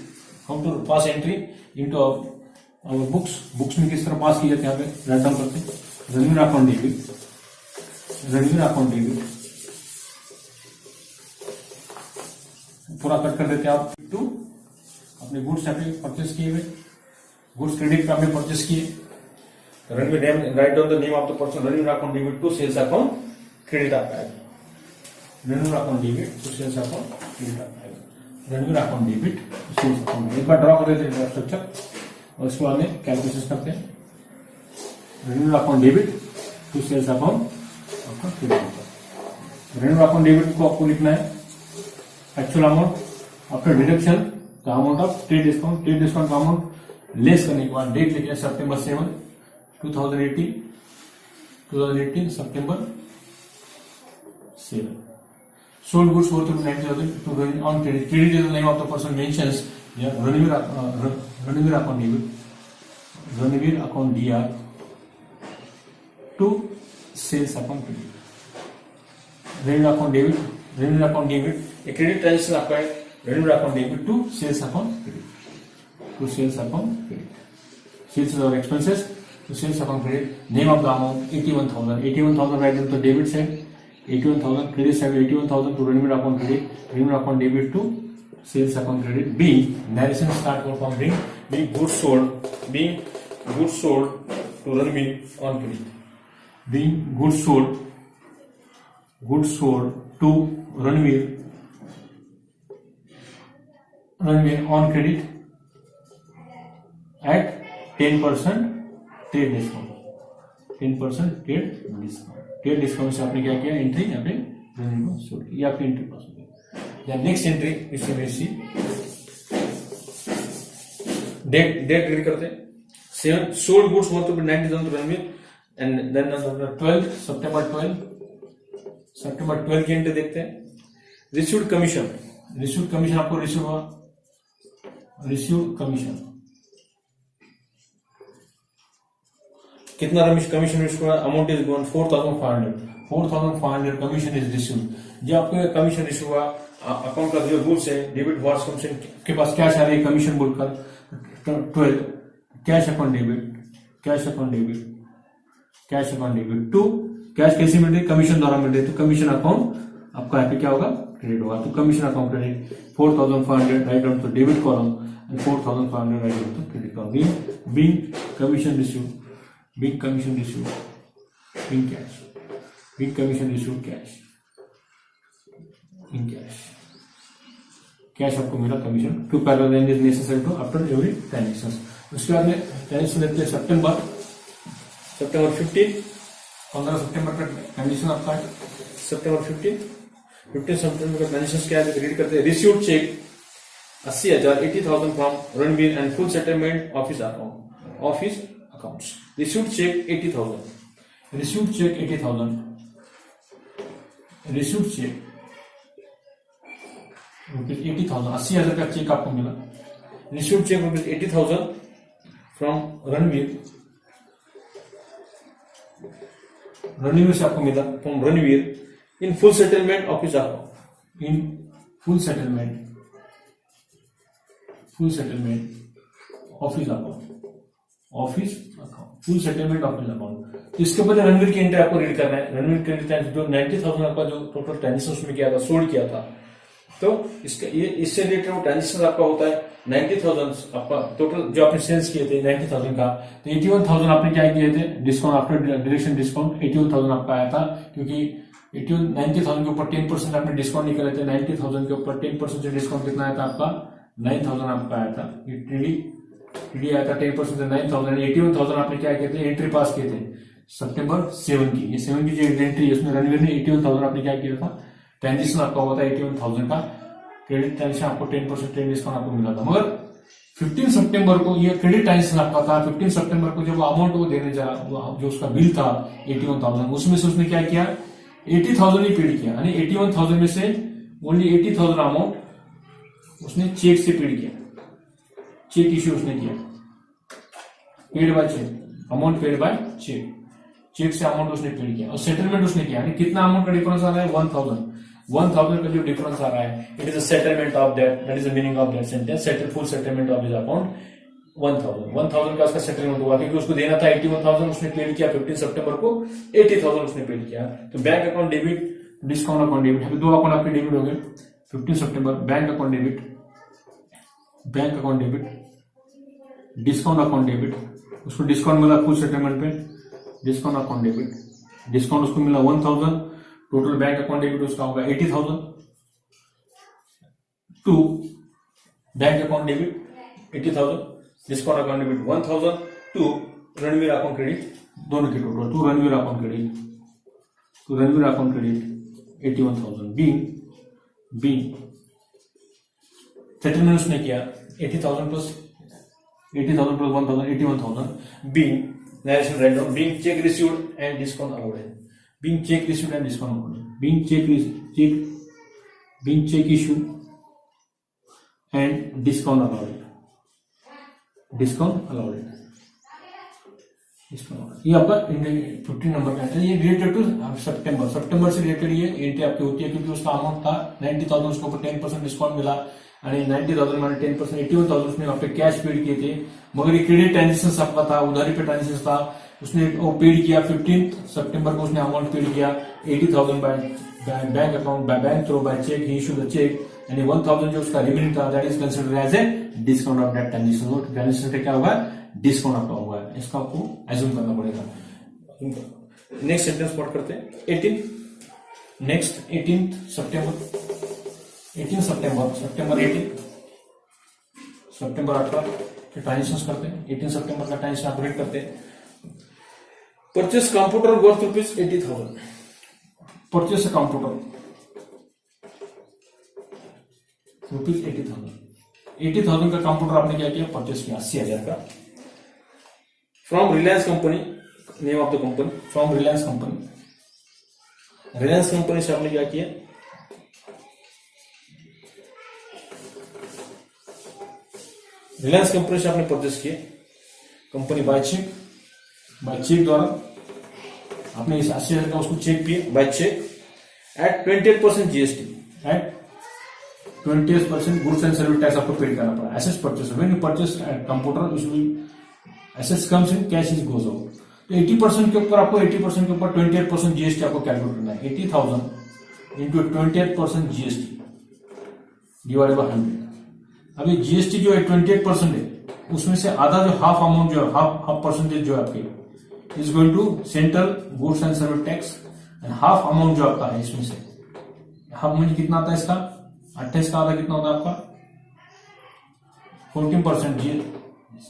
how to pass entry into our books में किस तरह पास किया जाता है, यहाँ पे राइट डाउन करते हैं। रणवीर अकाउंट डेबिट पूरा कट कर देते हैं आप टू अपने गुड्स यहाँ पे परचेस किए हुए, गुड्स क्रेडिट पे आपने परचेस किए। Ranveer name, right down the name of the person, Ranveer account debit to sales account credit आपका आएगा, Ranveer account debit to sales account credit आपका आएगा, Ranveer account debit to sales account. एक बार ड्रॉ कर देते हैं स्ट्रक्चर और इसके बाद में कैलकुलेशन करते हैं। Ranveer account debit to sales account आपका क्रेडिट होता है। रणवीर अकाउंट डेबिट को आपको लिखना है actual amount after deduction the amount of trade discount का अमाउंट लेस करने के बाद डेट लिखे सितंबर 7 2018 सितंबर 7। Sold goods worth 90,000 to on credit, credit is the name of the person mentions, Ranveer account DR to sales account credit, Ranveer account debit एक credit transaction आपका है, Ranveer account debit to sales account credit, sales और expenses to sales account credit. Name of the amount 81,000 write down, तो debit side 81,000, credit side 81,000 to Ranveer account debit to sales account credit. By narration start from by goods sold to Ranveer on credit, by goods sold to Ranveer on credit at 10% trade discount, 10% trade discount से आपने क्या किया, entry यहाँ पे show की, आपकी entry पास हो गई। नेक्स्ट एंट्री इससे सी डेट रीड करते हैं। Sold goods worth 90,000 to Ranveer, and then सितंबर 12 की एंट्री देखते हैं। रिसीव्ड कमीशन आपको रिसीव हुआ, रिसीव्ड कमीशन कितना कमीशन रिसीव हुआ, amount is given 4,500 commission is received. जब आपको कमीशन रिसीव हुआ, अकाउंट का जो रूल्स है, डेबिट वार्स कमीशन के पास कैश आ रही है कमीशन बोलकर 12 cash account debit to cash कैसे मिल रही है, कमीशन द्वारा मिल रही है, तो कमीशन अकाउंट आपका यहाँ पे क्या होगा, क्रेडिट होगा। तो commission account credit 4,500 right down to debit column and 4,500 right down to credit column. Being commission receive cash आपको मिला commission to parallel range is necessary to after every transaction. उसके बाद में ट्रांजेक्शन लेते हैं सितंबर 15 सितंबर का ट्रांजेक्शन आपका है। सितंबर 15 सितंबर का ट्रांजेक्शन क्या है, रीड करते हैं। Received cheque 80,000 from Ranveer and full settlement of his accounts. Received cheque 80,000 80,000 80,000 का चेक आपको मिला। Received cheque rupees 80,000 from Ranveer से आपको मिला, from Ranveer in full settlement of his account, full settlement of his account. इसके ऊपर रणवीर की एंट्री आपको रीड करना है। रणवीर के जो 90,000 आपका जो टोटल ट्रांजेक्शन उसमें किया था, सोल्ड किया था, तो इसका ये इससे रिलेटेड वो ट्रांजेक्शन आपका होता है 90,000 आपका टोटल जो आपने सेल्स किए थे 90,000 का, तो 81,000 आपने क्या किए थे, डिस्काउंट आफ्टर डायरेक्शन डिस्काउंट 81,000 आपका आया था, क्योंकि 90,000 के ऊपर 10% आपने डिस्काउंट निकाले थे। 90,000 के ऊपर 10% से डिस्काउंट कितना आया था आपका, 9,000 आपका आया था। ये टीडी आया था 10% से 9,000। 81,000 आपने क्या किए थे, एंट्री पास किए थे सितंबर 7 की। ये 7 की जो एंट्री है उसमें रणवीर ने 81,000 आपने क्या किया था, ट्रांजेक्शन आपका हुआ था 81,000 का क्रेडिट ट्रांजेक्शन, आपको 10% ट्रेड डिस्काउंट आपको मिला था। मगर 15 सितंबर को ये क्रेडिट ट्रांजेक्शन आपका था। 15 सितंबर को जब अमाउंट वो देने जा, जो उसका बिल था 81,000, उसमें से उसने क्या किया, 80,000 ही पेड किया, यानी 81,000 में से ओनली 80,000 अमाउंट उसने चेक से पेड किया, चेक इश्यू उसने किया, paid by cheque, amount paid by cheque से अमाउंट उसने पेड किया। और सेटलमेंट उसने किया, यानी कितना अमाउंट का डिफरेंस आ रहा है, 1,000 का जो डिफरेंस आ रहा है, it is a settlement of that is the meaning of that sentence, full settlement of his account 1,000 का उसका सेटलमेंट हुआ, क्योंकि उसको देना था 81,000, उसने पेड किया 15 सितंबर को 80,000 उसने पेड किया। तो bank account debit, discount account debit, अभी दो अकाउंट आपके डेबिट हो गए। 15 सितंबर bank account debit, discount account debit, उसको डिस्काउंट मिला फुल सेटलमेंट पे, डिस्काउंट अकाउंट डेबिट, डिस्काउंट उसको मिला 1,000, टोटल बैंक अकाउंट डेबिट उसका होगा 80,000 to bank account debit 80,000, discount account debit 1,000 to Ranveer account credit, दोनों के total to Ranveer account credit 81,000 being settlement उसने किया 80,000 plus 1,000 being narration right down, being cheque received and discount awarded, being cheque received and discount awarded, being cheque issued and discount allowed, ये आपका 15 number का है। ये related to सितंबर से related ये entry आपकी होती है, क्योंकि उसका अमाउंट था 90,000, उसके ऊपर 10% डिस्काउंट मिला, यानी 90,000 माने 10% 81,000 उसने वहां पे कैश पेड किए थे, मगर ये क्रेडिट ट्रांजेक्शन आपका था, उधारी पे ट्रांजेक्शन था, उसने वो पेड किया 15 सितंबर को उसने अमाउंट पेड किया 80,000 by bank account, by bank through, by cheque, he issued the cheque, यानी 1,000 जो उसका रिमेनिंग था that is considered as a discount of that transaction. वो ट्रांजेक्शन पे क्या होगा, डिस्काउंट आपका होगा, इसका आपको एज्यूम करना पड़ेगा। नेक्स्ट सेंटेंस पढ़ करते हैं 18 सितंबर 18 ट्रांजेक्शन करते हैं। 18 सितंबर का ट्रांजेक्शन ऑपरेट करते हैं। Purchase computer worth rupees 80,000, purchase computer rupees 80,000 का कंप्यूटर आपने क्या किया, परचेस किया 80,000 का from Reliance company, name of the company from Reliance company से आपने क्या किया, रिलायंस कंपनी से आपने परचेस किए, कंपनी बाय चेक द्वारा आपने इस 80,000 का उसको चेक किए by cheque at 28% GST, at 28% goods and service tax आपको पे करना पड़ा। Assets purchase, when you purchase computer assets comes in, cash is goes out. तो 80% के ऊपर आपको 80% के ऊपर 28% जीएसटी आपको कैलकुलेट करना है। 80,000 इंटू 28% जीएसटी डिवाइडेड बाय 100। अभी जीएसटी जो है 28% है, उसमें से आधा जो हाफ अमाउंट जो है, हाफ परसेंटेज जो है आपके is going to central goods and service tax, and half amount जो आपका है इसमें से हाफ अमाउंट कितना आता है इसका 28 का आधा कितना होता है आपका 14%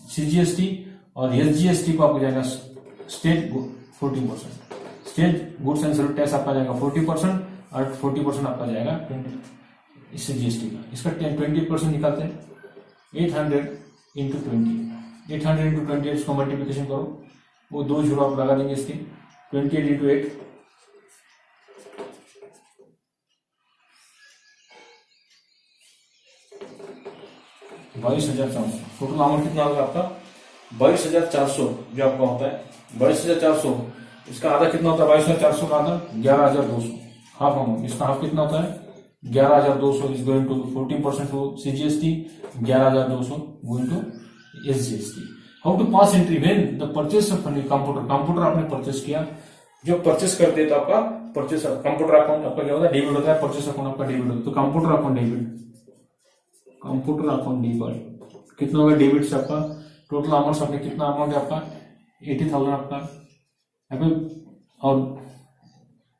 सीजीएसटी, और एसजीएसटी को आपको जाएगा state 14%, state goods and service tax आपका जाएगा 40%, और 40% आपका जाएगा इससे जीएसटी का। इसका 20% निकालते हैं 800 इंटू 20, 800 इंटू 28 इसको मल्टीप्लीकेशन करो, वो 2 जीरो आप लगा देंगे इसके, 28 इंटू 8 22,400। टोटल अमाउंट कितना होगा आपका 22,400 जो आपका होता है 22,400। इसका आधा कितना होता है 22,400 का आधा 11,200, हाफ अमाउंट। इसका हाफ कितना होता है 11,200 is going to 14% to CGST, 11,200 going to SGST. How to pass entry when the purchase of computer आपने परचेस किया, जो परचेस करते हैं तो आपका परचेस कंप्यूटर अकाउंट आपका क्या होता है डेबिट होता है, परचेस अकाउंट आपका डेबिट होता है। तो computer account debit, computer account debit कितना होगा डेबिट से आपका टोटल अमाउंट आपने कितना अमाउंट है आपका 80,000 आपका, और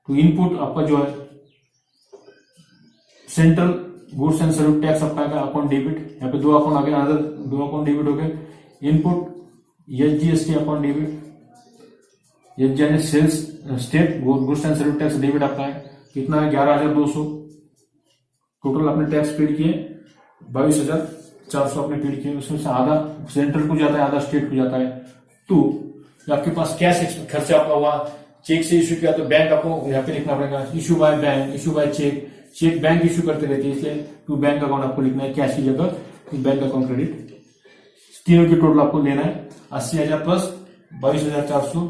टू इनपुट आपका जो है central goods and service tax आपका अकाउंट डेबिट, यहाँ पे 2 अकाउंट आ गए, अदर 2 अकाउंट डेबिट हो गए। Input SGST account debit, SG sales state goods and service tax debit आपका है कितना है 11,200। टोटल आपने टैक्स पेड किए 22,400 आपने पेड किए, उसमें से आधा सेंट्रल को जाता है आधा स्टेट को जाता है। तो आपके पास कैश खर्चा आपका हुआ, चेक से इश्यू किया तो बैंक आपको यहाँ पे लिखना पड़ेगा, issue by bank, issue by cheque, cheque bank issue करते रहते हैं इसलिए टू बैंक अकाउंट आपको लिखना है, कैश की जगह बैंक अकाउंट क्रेडिट। तीनों की टोटल आपको लेना है 80,000 प्लस 22,400,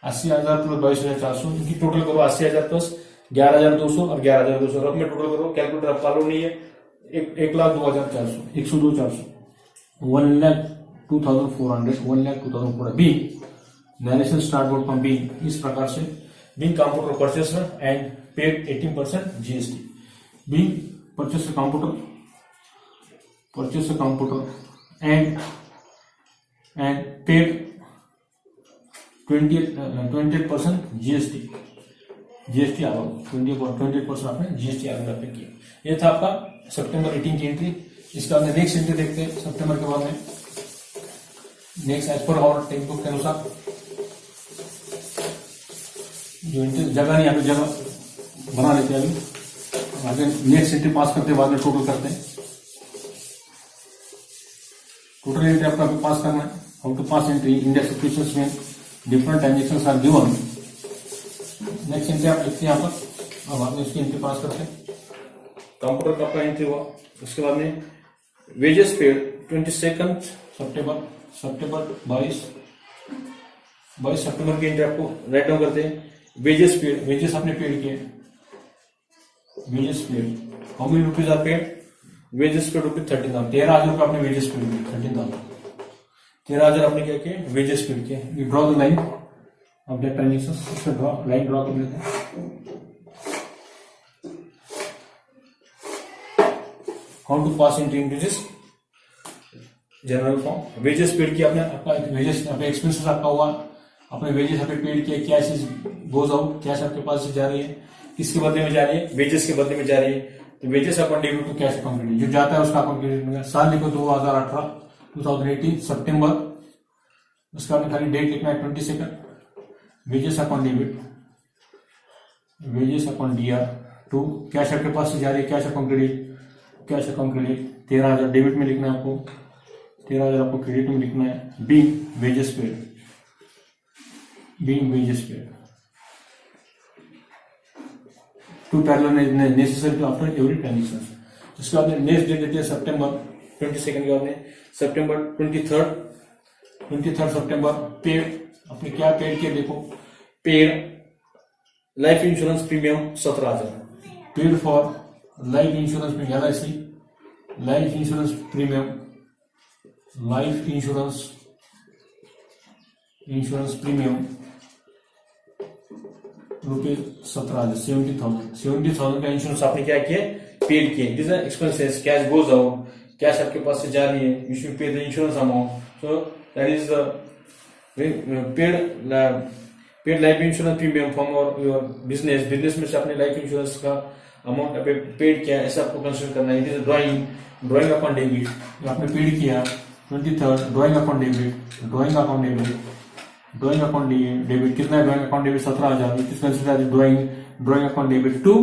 80,000 प्लस 22,400, इनकी टोटल करो 80,000 प्लस 11,200 और 11,200 रफ में टोटल करो, कैलकुलेटर आप चालू नहीं है, 1,02,400, 102,400, 1,02,400, 1,02,400 B narration start board from B. इस प्रकार से being computer purchaser and paid 18% GST, being purchaser computer and paid 28% GST आरोप 28% आपने जीएसटी आरोप किया। ये था आपका सितंबर 18 की एंट्री। इसका हमने नेक्स्ट एंट्री देखते हैं सितंबर के बाद में। नेक्स्ट एज पर और टेक्स्ट बुक के अनुसार जो जगह नहीं, यहाँ पे जगह बना लेते हैं अभी, आगे नेक्स्ट एंट्री पास करते हैं बाद में टोटल करते हैं। टोटल एंट्री आपका पास करना है। How to pass entry index situations में different transactions are given. Next entry आप लिखते हैं यहाँ पर, अब आपने इसकी एंट्री पास करते हैं। कंप्यूटर का आपका एंट्री हुआ, उसके बाद में वेजेस पेड 22 सितंबर 22 सितंबर की एंट्री आपको राइट डाउन करते हैं। वेजेस पेड, वेजेस आपने पेड किए, wages paid how many rupees are paid, wages paid rupees 13,000, 13,000 रुपये आपने वेजेस पेड किए, 13,000 13,000 आपने क्या किए वेजेस पेड किए। We draw the line of that transaction, इससे ड्रॉ लाइन ड्रॉ कर लेते हैं। How to pass into this journal form. Wages paid किया आपने, आपका वेजेस आपका एक्सपेंसेस आपका हुआ, आपने वेजेस आपने पेड किया, cash is goes out, cash आपके पास से जा रही है, किसके बदले में जा रही है वेजेस के बदले में जा रही है, तो wages account debit to cash account credit, जो जाता है उसका अकाउंट क्रेडिट में। साल लिखो 2018 सितंबर, उसका आपने खाली डेट लिखना है 22। Wages account debit, wages account DR to cash आपके पास से जा रही है, cash account credit, cash account credit 13,000 debit में लिखना है आपको, 13,000 आपको क्रेडिट में लिखना है। Being wages paid, being wages paid to parallel necessary to after every transaction. उसके बाद नेक्स्ट डेट देते हैं सितंबर 22 के बाद में सितंबर 23 सितंबर पेड, अपने क्या पेड किया देखो, paid life insurance premium 17,000, paid for life insurance में LIC life insurance premium, life insurance premium rupees 17,000, 70,000 का इंश्योरेंस आपने क्या किया, पेड किए. This are expenses, cash goes out, cash आपके पास से जा रही है, you should pay the insurance amount. So that is the paid life insurance premium from your business में से आपने लाइफ इंश्योरेंस का अमाउंट पेड किया, ऐसा आपको कंसिडर करना है. It is drawing upon debit, आपने पेड किया 23rd, ड्रॉइंग अपॉन डेबिट कितना है, drawing upon debit 17,000, it is considered drawing upon debit to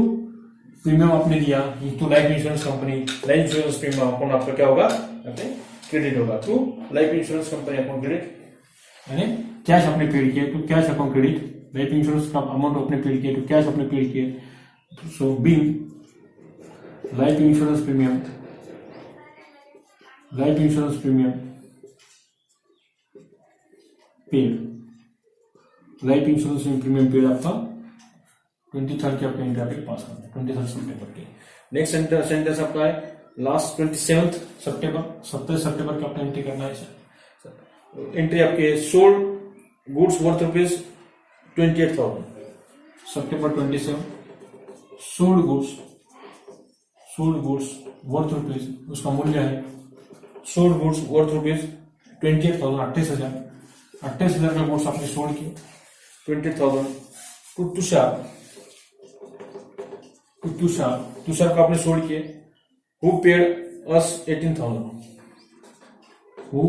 premium आपने दिया to life insurance company. Life insurance premium account आपका क्या होगा, अपने क्रेडिट होगा to life insurance company account credit, यानी कैश आपने पेड किया to cash account credit. Life insurance का अमाउंट आपने पेड किया टू कैश आपने पेड किया. So being life insurance premium paid, life insurance premium paid आपका 23rd के अपने इंडिया पे पास करना है, 23rd सितंबर के. नेक्स्ट सेंटेंस आपका है लास्ट 27 सितंबर का आपने एंट्री करना है. एंट्री आपके सोल्ड गुड्स वर्थ रुपीज 28,000, सितंबर 27 सोल्ड गुड्स वर्थ रुपीज, उसका मूल्य है सोल्ड गुड्स वर्थ रुपीज 28,000, 28,000 का गुड्स आपने सोल्ड किया 28,000 टू तुषार का आपने सोल्ड किए. Who paid us 18,000, who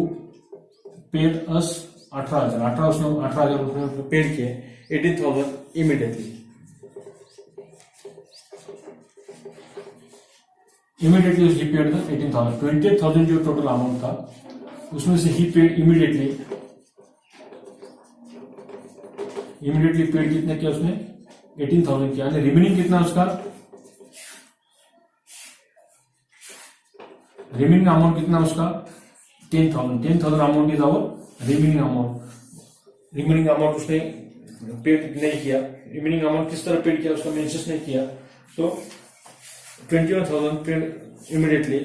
paid us 18,000 रुपये पेड किए 18,000 इमीडिएटली ही पेड था 18,000. 28,000 जो टोटल अमाउंट था उसमें से ही पेड इमीडिएटली पेड कितने किया उसने, 18,000 किया. रिमेनिंग कितना उसका, रिमेनिंग अमाउंट कितना उसका 10,000 amount is our remaining amount उसने पेड नहीं किया. रिमेनिंग अमाउंट किस तरह पेड किया उसका मेंशन नहीं किया. So 21,000 paid immediately.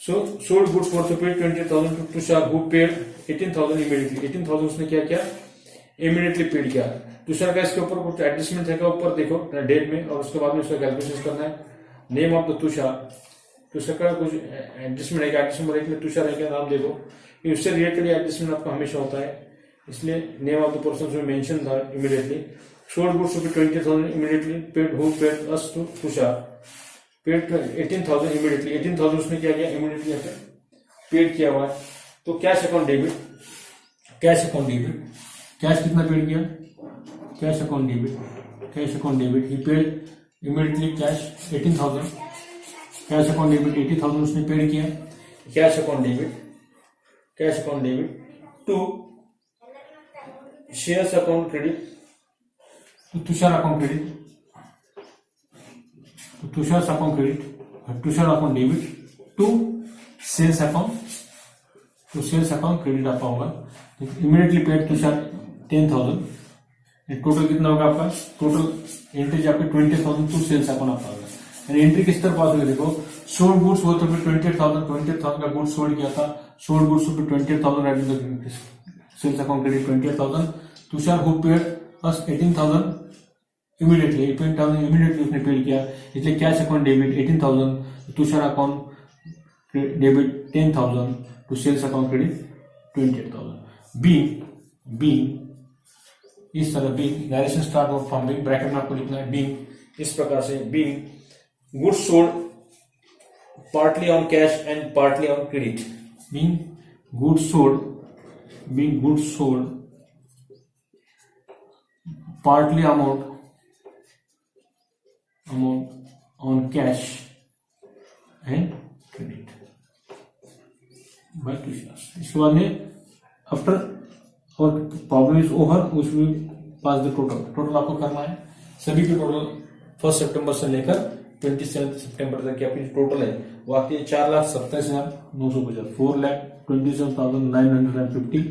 So sold goods worth paid 20,000 to Tushar who paid 18,000 immediately. 18,000 उसने क्या किया, इमीडिएटली पेड किया. तुषार का इसके ऊपर कुछ एडजस्टमेंट है, ऊपर देखो डेट में, और उसके बाद में उसका कैलकुलेशन करना है. नेम ऑफ द तुषार का कुछ एडजस्टमेंट है, एडजस्टमेंट एक में तुषार है क्या नाम देखो, उससे रिलेटेड एडजस्टमेंट आपका हमेशा होता है, इसलिए name of the person mention था immediately. Sold goods to 20,000 immediately paid who paid us to Tushar paid 18,000 immediately. 18,000 उसने क्या किया, इमीडिएटली पेड किया हुआ है. तो कैश अकाउंट डेबिट कैश कितना पेड किया, कैश अकाउंट डेबिट ही paid immediately cash 18,000, cash account debit 80,000 उसने पेड किया. Cash account debit to shares account credit to Tushar account debit to sales account credit आपका होगा. Immediately paid Tushar 10,000. टोटल कितना होगा आपका, टोटल एंट्री आपके 20,000 टू सेल्स अकाउंट आपका होगा. एंट्री किस तरह पास होगी देखो, सोल्ड गुड्स वो तो 28,000 का गुड्स सोल्ड किया था, sold goods to 20,000 sales account credit 28,000. Tushar who paid us 18,000 immediately उसने पेड किया, इसलिए cash account debit 18,000, Tushar account debit 10,000 to sales account credit 28,000. Being इस तरह बीइंग नरेशन स्टार्ट और फ्रॉम बीइंग ब्रैकेट में आपको लिखना है बीइंग इस प्रकार से. Being goods sold partly on cash and partly on credit. Being goods sold partly amount on cash and credit by Tushar. इसके बाद में after और problem is over उसमें पास द टोटल आपको करना है. सभी के टोटल 1 सितंबर से लेकर 27 सितंबर तक की आपकी टोटल है वो आती है 4,27,950, 4,27,950 4,27,950,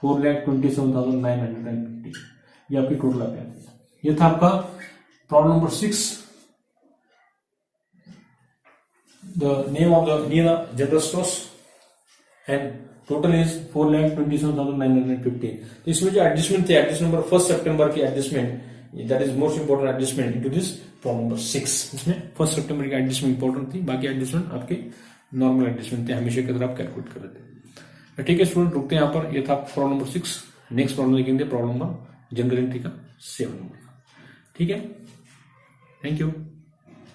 4,27,950, ये आपकी टोटल आ गया। ये था आपका problem number 6। The name of the Neena general stores and total is 4,27,950। तो इसमें जो एडजस्टमेंट थे, एडजस्टमेंट नंबर 1 सितंबर की adjustment, that is most important adjustment into this problem number 6। इसमें 1 सितंबर की एडजस्टमेंट इंपोर्टेंट थी, बाकी एडजस्टमेंट आपके नॉर्मल एडजस्टमेंट थे, हमेशा की तरह आप कैलकुलेट कर रहे थे। ठीक है स्टूडेंट, रुकते हैं यहाँ पर। ये था प्रॉब्लम नंबर 6। नेक्स्ट प्रॉब्लम लिखेंगे प्रॉब्लम नंबर जनरल एंट्री का 7 नंबर। ठीक है, थैंक यू।